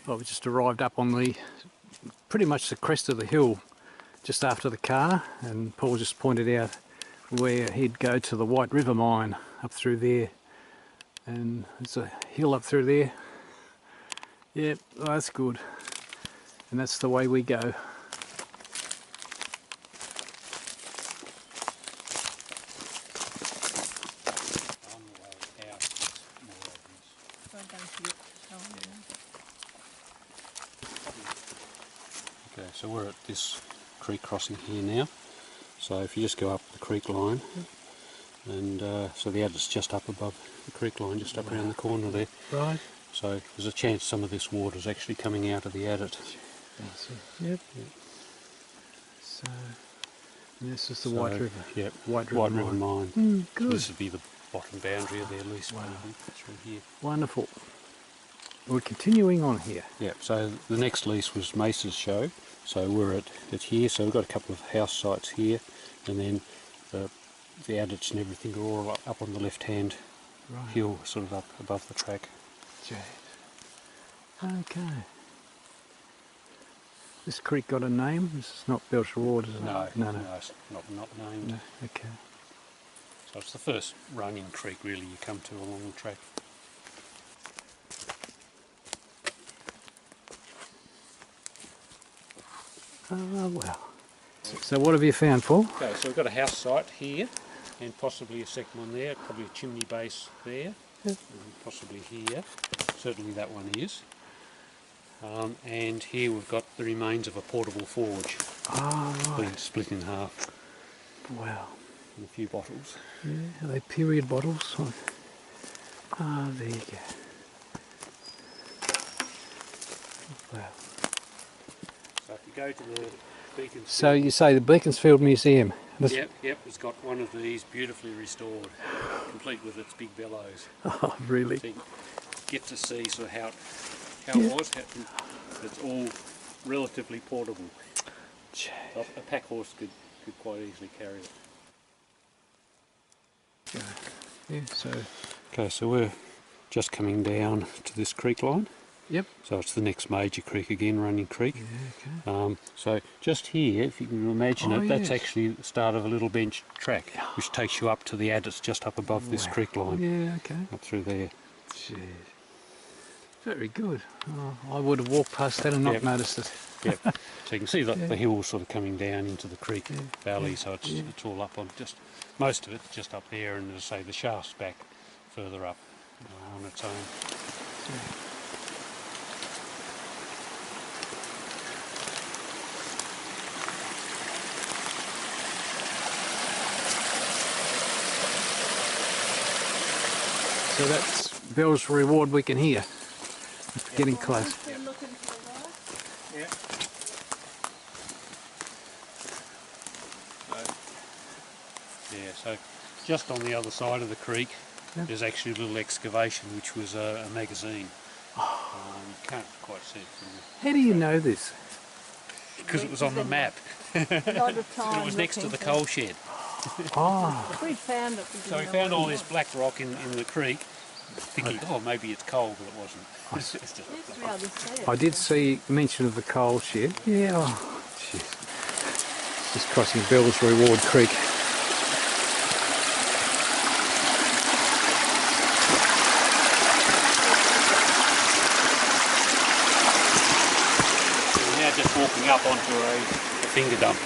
Well, we just arrived up on the pretty much the crest of the hill just after the car, and Paul just pointed out where he'd go to the White River mine up through there, and there's a hill up through there. Yep, well, that's good, and that's the way we go. Okay, so we're at this creek crossing here now. So if you just go up the creek line, and so the adit's just up above the creek line, just up around the corner there. Right. So there's a chance some of this water is actually coming out of the adit. Yep. So and this is the White River. Yep. White River mine. Good. So this would be the bottom boundary of their lease. Wow. Through here. Wonderful. We're continuing on here. Yeah, so the next lease was Mace's show, so we're at here, so we've got a couple of house sites here, and then the adits and everything are all up on the left hand hill, sort of up above the track. Okay. This creek got a name? This is not Belch Reward, is it? No, it's not named. No. Okay. So it's the first running creek really you come to along the track. Oh well. So what have you found, Paul? Okay, so we've got a house site here, and possibly a second one there, probably a chimney base there, and possibly here. Certainly that one is. And here we've got the remains of a portable forge. Oh, right. Split in half. Wow. And a few bottles. Yeah, are they period bottles? Ah, there you go. Wow. So if you go to the Beaconsfield... So you say the Beaconsfield Museum? Yep, it's got one of these beautifully restored, complete with its big bellows. Oh, really? So you get to see sort of how it was. It's all relatively portable. So a pack horse could quite easily carry it. Yeah, so... Okay, so we're just coming down to this creek line. Yep. So it's the next major creek again, running creek. Yeah, okay. So just here, if you can imagine it, that's actually the start of a little bench track, which takes you up to the adits just up above this creek line. Yeah, okay. Up through there. Jeez. Very good. Oh, I would have walked past that and not noticed it. Yep. So you can see the hills sort of coming down into the creek valley, so it's all up on most of it just up there, and as I say, the shaft's back further up on its own. So that's Bell's Reward we can hear. It's getting close. Yeah. So just on the other side of the creek there's actually a little excavation which was a magazine. You can't quite see it from there. How do you know this? Because it was on the map. It was next to the coal shed. Oh. We found it. So we found all this black rock in the creek, thinking, oh, maybe it's coal, but it wasn't. I did see mention of the coal shed. Yeah, oh, jeez. Just crossing Bell's Reward Creek. We're now just walking up onto a finger dump.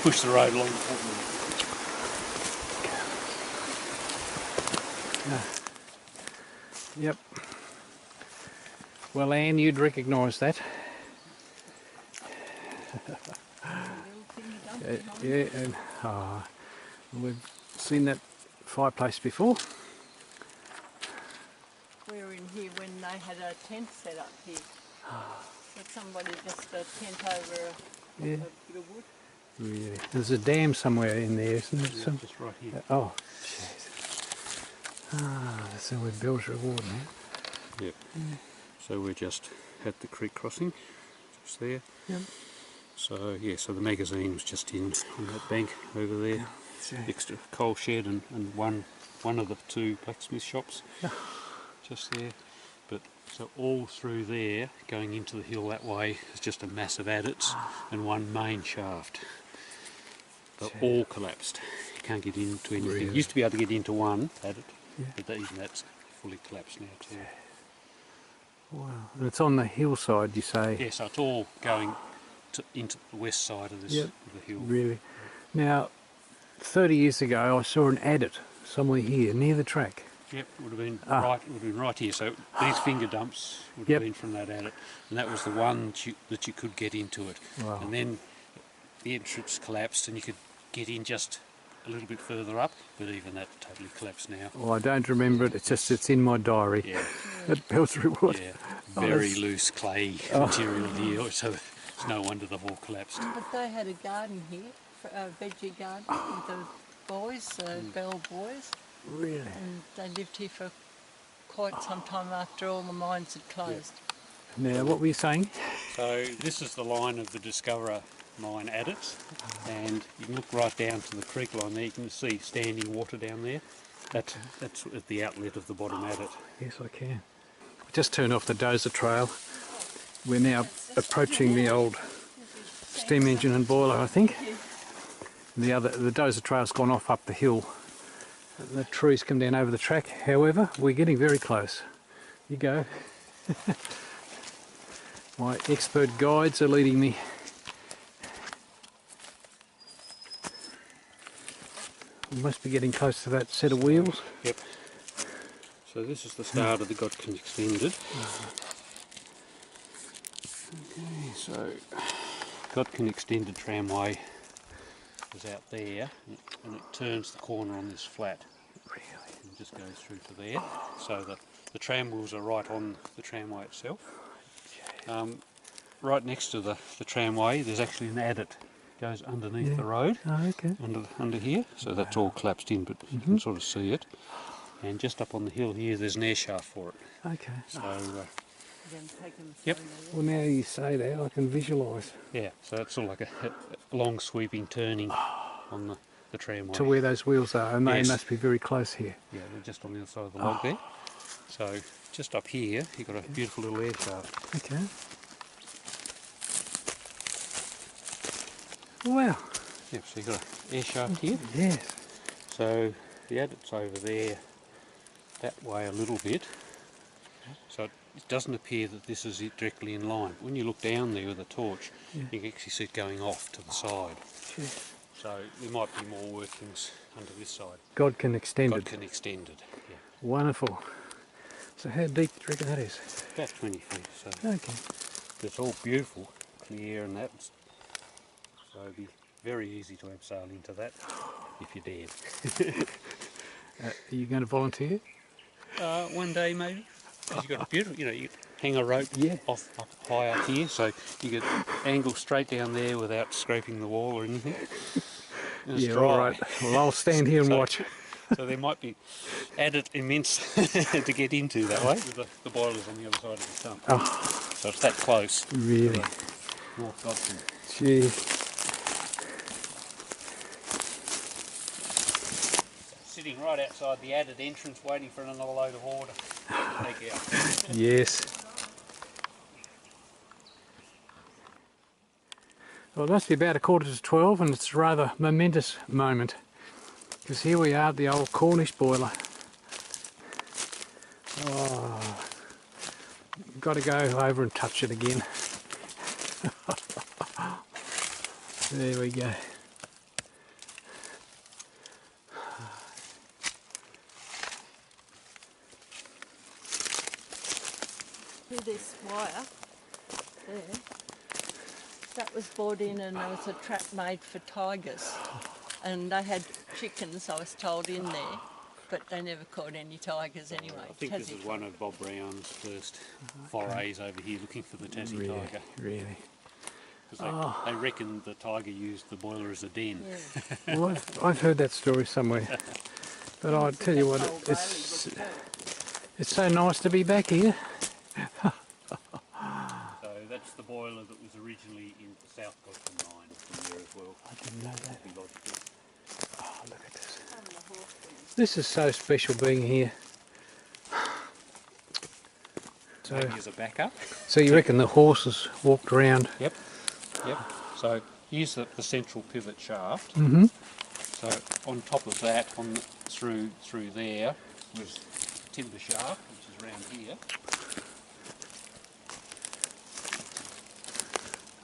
Push the road along. Yep. Well, Anne, you'd recognise that. Yeah, and we've seen that fireplace before. We were in here when they had a tent set up here. But somebody just a tent over a bit of wood. Really? There's a dam somewhere in there, isn't there? Yeah, just right here. Oh, jeez. That's where Bell's Reward now. Yep. Yeah. So we're just at the creek crossing, just there. Yep. So yeah, so the magazine was just on that bank over there, next to a coal shed and one of the two blacksmith shops, just there. But So all through there, going into the hill that way, is just a mass of adits and one main shaft. They're all collapsed. You can't get into anything. Really? You used to be able to get into one adit, Yeah. but even that's fully collapsed now too. Wow. And it's on the hillside, you say? Yeah, so it's all going into the west side of this Yep. of the hill. Really? Now, 30 years ago I saw an adit somewhere here near the track. Yep, would have been right. Would have been right here. So these finger dumps would Yep. have been from that adit, and that was the one that you could get into it. Wow. And then the entrance collapsed, and you could get in just a little bit further up, but even that totally collapsed now. Well, I don't remember it, it's just it's in my diary. Yeah, At Beltry Wood. yeah, Oh, very that's- loose clay material here, so it's no wonder they've all collapsed. But they had a garden here, a veggie garden with the boys, Bell boys, Really? and they lived here for quite some time after all the mines had closed. Now, what were you saying? So this is the line of the Discoverer mine adits, and you can look right down to the creek line there. You can see standing water down there. That's at the outlet of the bottom adit. Yes, I can. Just turned off the dozer trail. We're now approaching the old steam engine and boiler, I think. The dozer trail's gone off up the hill. The trees come down over the track. However, we're getting very close. You go. My expert guides are leading me. We must be getting close to that set of wheels. Yep. So this is the start of the Godkin Extended. Okay, so Godkin Extended tramway is out there, and it turns the corner on this flat. Really? And just goes through to there. So the tram wheels are right on the tramway itself. Right next to the tramway, there's actually an adit. Goes underneath the road, Oh, okay. under here. So that's all collapsed in, but you can sort of see it. And just up on the hill here, there's an air shaft for it. Okay. So Then take them Yep. slowly. Well, now you say that, I can visualise. yeah, so it's sort of like a long sweeping turning on the tramway. To where those wheels are, and they Yes. must be very close here. Yeah, they're just on the other side of the log there. So just up here, you've got a beautiful little air shaft. Okay. Wow. Yeah, so you've got an air shaft here. Yes. So the adit's over there, that way a little bit. So it doesn't appear that this is it directly in line. When you look down there with a torch, you can actually see it going off to the side. Gee. So there might be more workings under this side. Godkin Extended. Godkin Extended, yeah. Wonderful. So how deep do you reckon that is? About 20 feet, so Okay. it's all beautiful, clear and that. So it'd be very easy to abseil into that if you dared. Are you going to volunteer? One day maybe. 'Cause you've got a beautiful, you hang a rope off up high up here, so you could angle straight down there without scraping the wall or anything. And it's Yeah, dry. all right. Well, I'll stand here and So- watch. So there might be added immense to get into that way, with the boilers on the other side of the stump. Oh, So it's that close. really? North Godkin. Gee. Sitting right outside the added entrance waiting for another load of water to take out. Yes. Well, it must be about 11:45, and it's a rather momentous moment, because here we are at the old Cornish boiler. Oh, got to go over and touch it again. There we go. Through this wire there, that was brought in, and there was a trap made for tigers. And they had chickens, I was told, in there, but they never caught any tigers anyway. I think this is one of Bob Brown's first forays over here looking for the Tassie Really, tiger. really. 'Cause they reckon the tiger used the boiler as a den. Yeah. Well, I've heard that story somewhere. But I tell you what, it's so nice to be back here. So that's the boiler that was originally in the South Godkin mine from there as well. I didn't know that. Be logical. Oh, look at this. This is so special being here. maybe as a backup. So you reckon the horses walked around? Yep, yep. So here's the central pivot shaft. Mm-hmm. So on top of that, through there, was timber shaft, which is around here.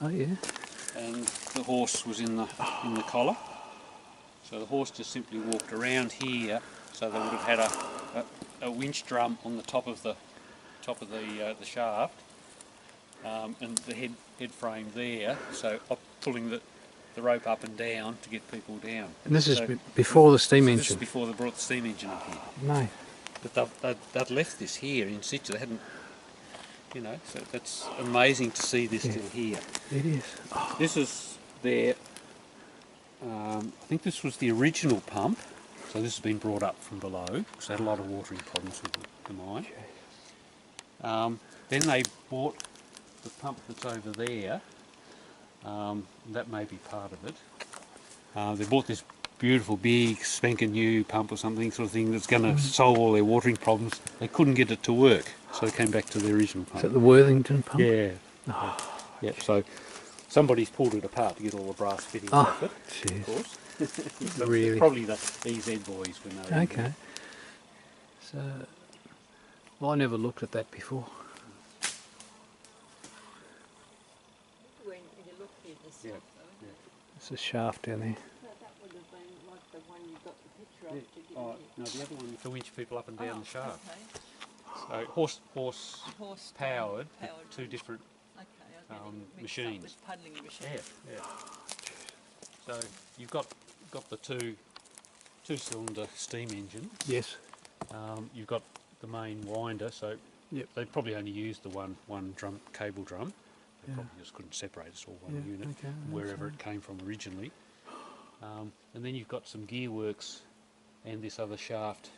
Oh yeah. And the horse was in the collar. So the horse just simply walked around here. So they would have had a winch drum on the top of the shaft, and the head frame there. So pulling the rope up and down to get people down. And this is before the steam engine? This is before they brought the steam engine up here. No. But they'd left this here in situ. They hadn't, so that's amazing to see this still here. It is. Oh. This is their, I think this was the original pump. So this has been brought up from below, because they had a lot of watering problems with the mine. Then they bought the pump that's over there. That may be part of it. They bought this beautiful big spanking new pump or something sort of thing that's going to solve all their watering problems. They couldn't get it to work, so they came back to the original pump. Is that the Worthington pump? Yeah. Oh. Yeah. So somebody's pulled it apart to get all the brass fittings off it, of course. Really? Probably the EZ boys when they were in there. So, well, I never looked at that before. When you look here, this Yeah. stuff, though. There's a shaft down there. So that would have been like the one you got the picture of to get Oh, here. no, the other one to winch people up and down the shaft. Okay. So horse Horse powered, but powered. two different. Okay, I get it mixed machines. up with puddling machine. Yeah. So you've got the two-cylinder steam engine. Yes. You've got the main winder. So they probably only used the one drum cable drum. They probably just couldn't separate it, all one unit, wherever it came from originally. And then you've got some gearworks and this other shaft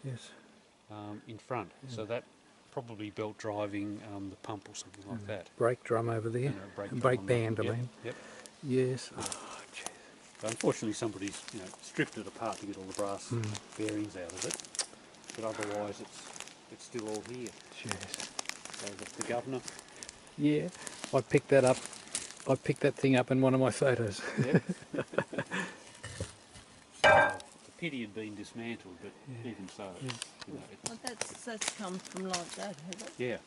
in front. So that probably belt driving the pump or something like that. Brake drum over there. And Brake band, I Yep, mean. Yep. Yes. Oh, jeez. So unfortunately, somebody's stripped it apart to get all the brass bearings out of it. But otherwise, it's still all here. Jeez. So the governor. Yeah, I picked that up. I picked that thing up in one of my photos. Yep. The pity had been dismantled, but even so, Well, that's come from like that, has it? yeah.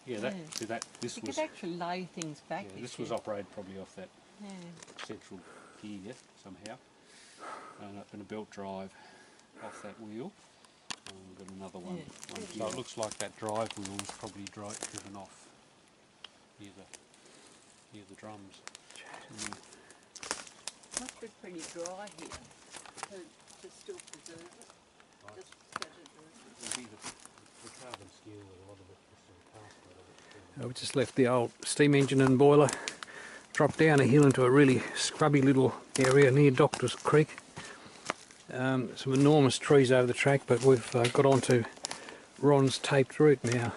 This You was could actually lay things back. this was operated probably off that Yeah. central gear somehow, and a belt drive off that wheel. We've got another one. So it looks like that drive wheel was probably driven off near the drums. Must be pretty dry here to still preserve it. Just It'll be the carbon steel with a lot of it, just the cast out of it. We just left the old steam engine and boiler, dropped down a hill into a really scrubby little area near Doctor's Creek. Some enormous trees over the track, but we've got onto Ron's taped route now,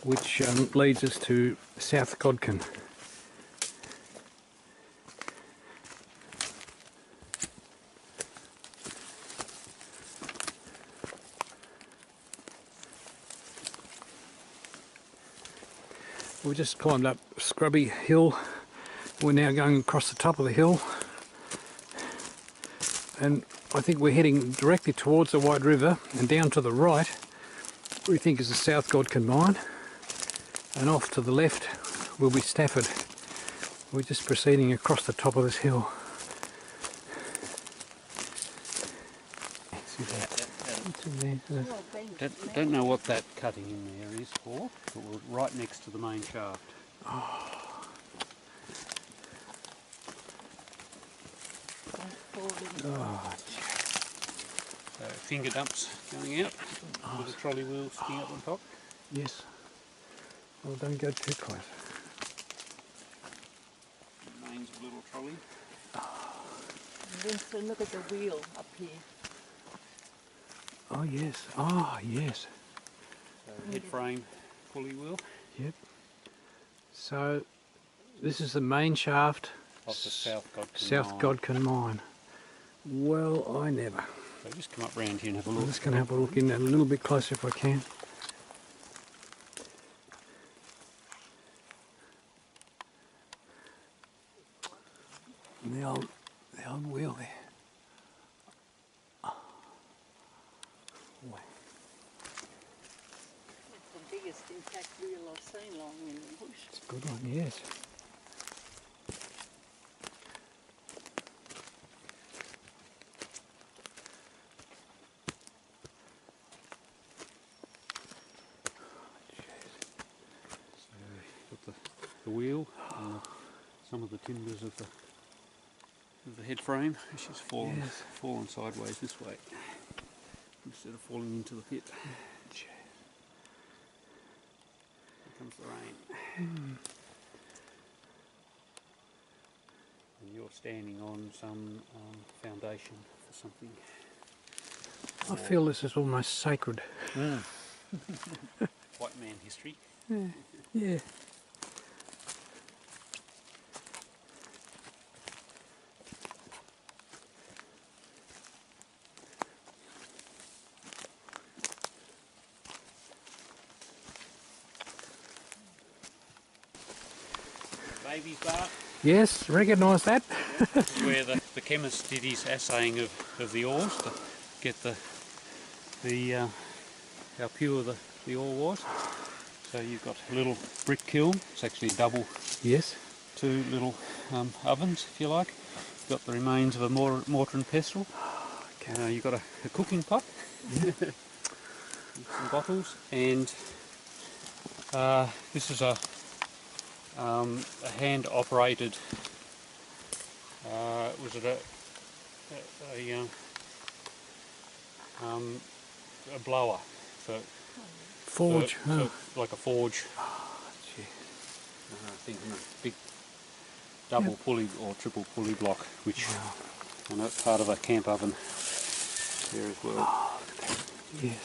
which leads us to South Godkin. We just climbed up a scrubby hill. We're now going across the top of the hill, and I think we're heading directly towards the White River, and down to the right we think is the South Godkin Mine, and off to the left will be Stafford. We're just proceeding across the top of this hill. See that? It's in there. Don't know what that cutting in there is for, but we're right next to the main shaft. Finger dumps going out with a trolley wheel sticking up on top. Yes. Well, don't go too close. Mains of a little trolley. Vincent, look at the wheel up here. Oh yes. Oh yes. So head frame pulley wheel. Yep. So this is the main shaft Off the South Godkin Mine. Well, I never. So just come up round here and have a I'm look. just going to have a look in there a little bit closer if I can. And the old wheel there. It's the biggest intact wheel I've seen lying in the bush. It's a good one, yes. Got the wheel and some of the timbers of the head frame, which has fallen sideways this way instead of falling into the pit. Here comes the rain. And you're standing on some foundation for something. I feel this is almost sacred. White man history. Yeah. Baby's bath. Yes, recognise that. This is where the chemist did his assaying of the ores to get how pure the ore was. So you've got a little brick kiln. It's actually a double. Yes. Two little ovens, if you like. You've got the remains of a mortar and pestle. Okay. You've got a cooking pot. Some bottles, and this is a hand-operated. Was it a blower? Forge. Like a forge. Thinking a big double pulley or triple pulley block, which and that's part of a camp oven there as well. Yes.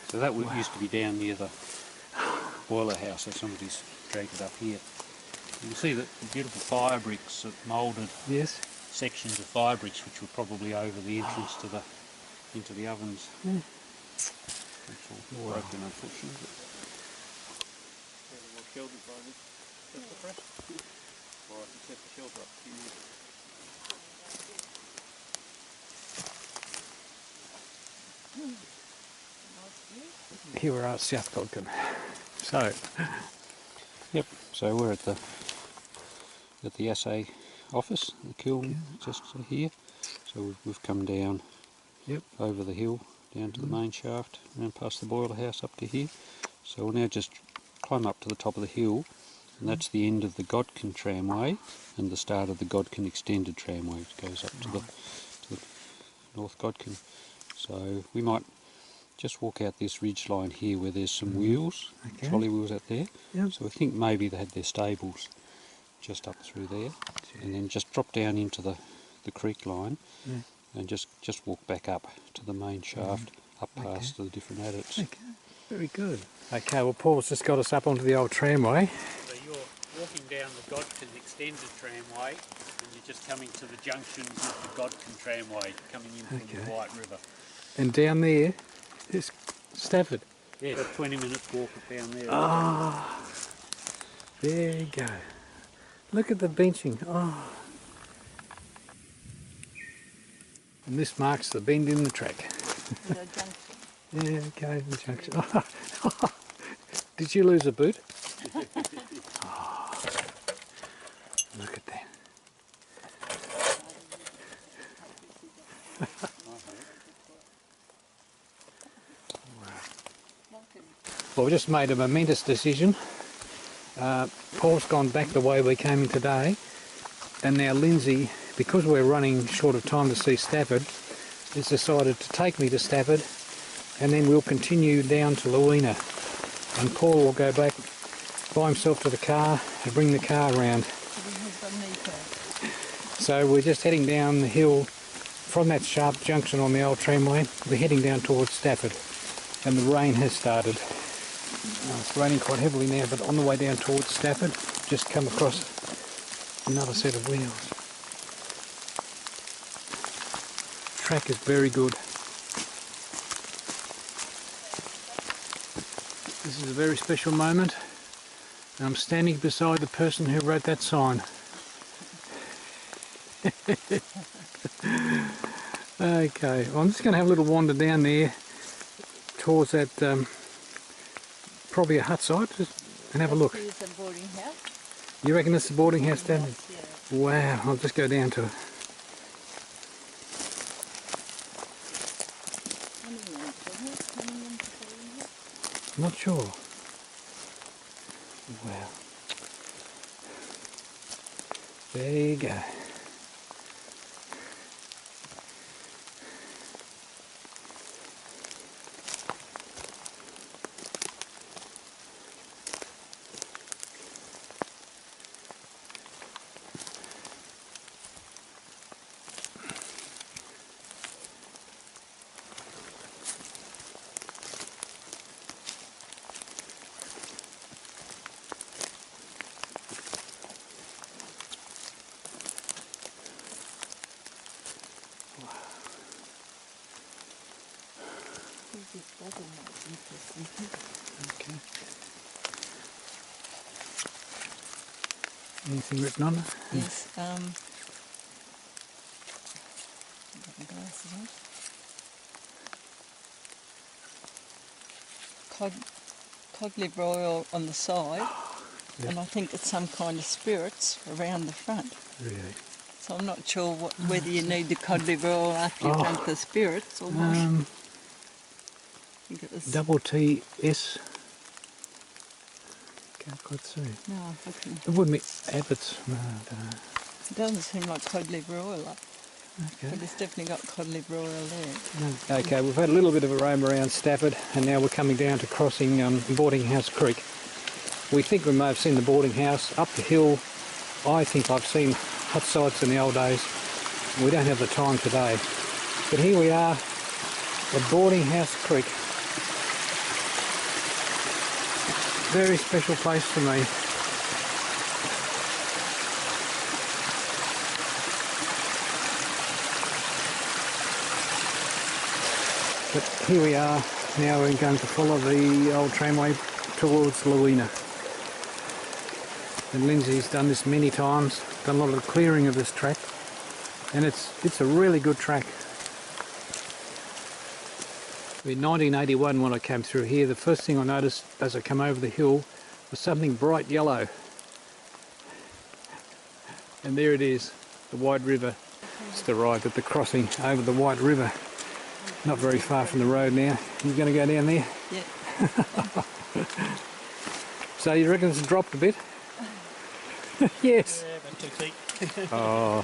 So that used to be down near the boiler house, so somebody's dragged it up here. You can see that the beautiful fire bricks, moulded sections of fire bricks, which were probably over the entrance to into the ovens. It's all broken, unfortunately. Or I can set the shelter up to you. Here we are at South Godkin. So, So we're at the assay office, the kiln just here. So we've come down over the hill, down to the main shaft, and past the boiler house up to here. So we'll now just climb up to the top of the hill, and that's the end of the Godkin tramway and the start of the Godkin extended tramway, which goes up to the North Godkin. So we might just walk out this ridge line here where there's some wheels, trolley wheels out there. So we think maybe they had their stables just up through there, and then just drop down into the creek line and just walk back up to the main shaft, up past the different adits. okay, very good. Okay, well Paul's just got us up onto the old tramway. So you're walking down the Godkin extended tramway, and you're just coming to the junction with the Godkin tramway coming in from the White River. And down there is Stafford. Yeah, about 20 minutes walk down there. Ah, there you go. Look at the benching. Oh. And this marks the bend in the track. The junction. Yeah, okay, the junction. Did you lose a boot? Oh, look at that. Well, we just made a momentous decision. Paul's gone back the way we came in today, and now Lindsay, because we're running short of time to see Stafford, has decided to take me to Stafford, and then we'll continue down to Luina, and Paul will go back by himself to the car and bring the car around. So we're just heading down the hill from that sharp junction on the old tramway. We're heading down towards Stafford, and the rain has started. It's raining quite heavily now, but on the way down towards Stafford, just come across another set of wheels. Track is very good. This is a very special moment, and I'm standing beside the person who wrote that sign. Okay, well, I'm just going to have a little wander down there towards that, probably a hut site, and have a look. Here's a boarding house. You reckon this is a boarding house down there? Yes, yeah. Wow, I'll just go down to it. Not sure. Wow. There you go. Okay. Anything written on it? Yes, got my glasses on. Cod liver oil on the side, Yeah. and I think it's some kind of spirits around the front. Really? So I'm not sure whether you need the cod liver oil after you've drunk the spirits or what. I think it was... Double TS. Can't quite see. No, I couldn't. It wouldn't be Abbott's. No, I don't know. It doesn't seem like cod liver oil, Okay. but it's definitely got cod liver oil there. Okay, we've had a little bit of a roam around Stafford, and now we're coming down to crossing Boarding House Creek. We think we may have seen the boarding house up the hill. I think I've seen hut sites in the old days. We don't have the time today. But here we are at Boarding House Creek. Very special place for me. But here we are, now we're going to follow the old tramway towards Luina. And Lindsay's done this many times, done a lot of the clearing of this track, and it's a really good track. In 1981 when I came through here, the first thing I noticed as I came over the hill was something bright yellow. And there it is, the White River. Just arrived at the crossing over the White River. Not very far from the road now. You going to go down there? Yeah. So you reckon it's dropped a bit? Yes. Yeah, about 2 feet. Oh.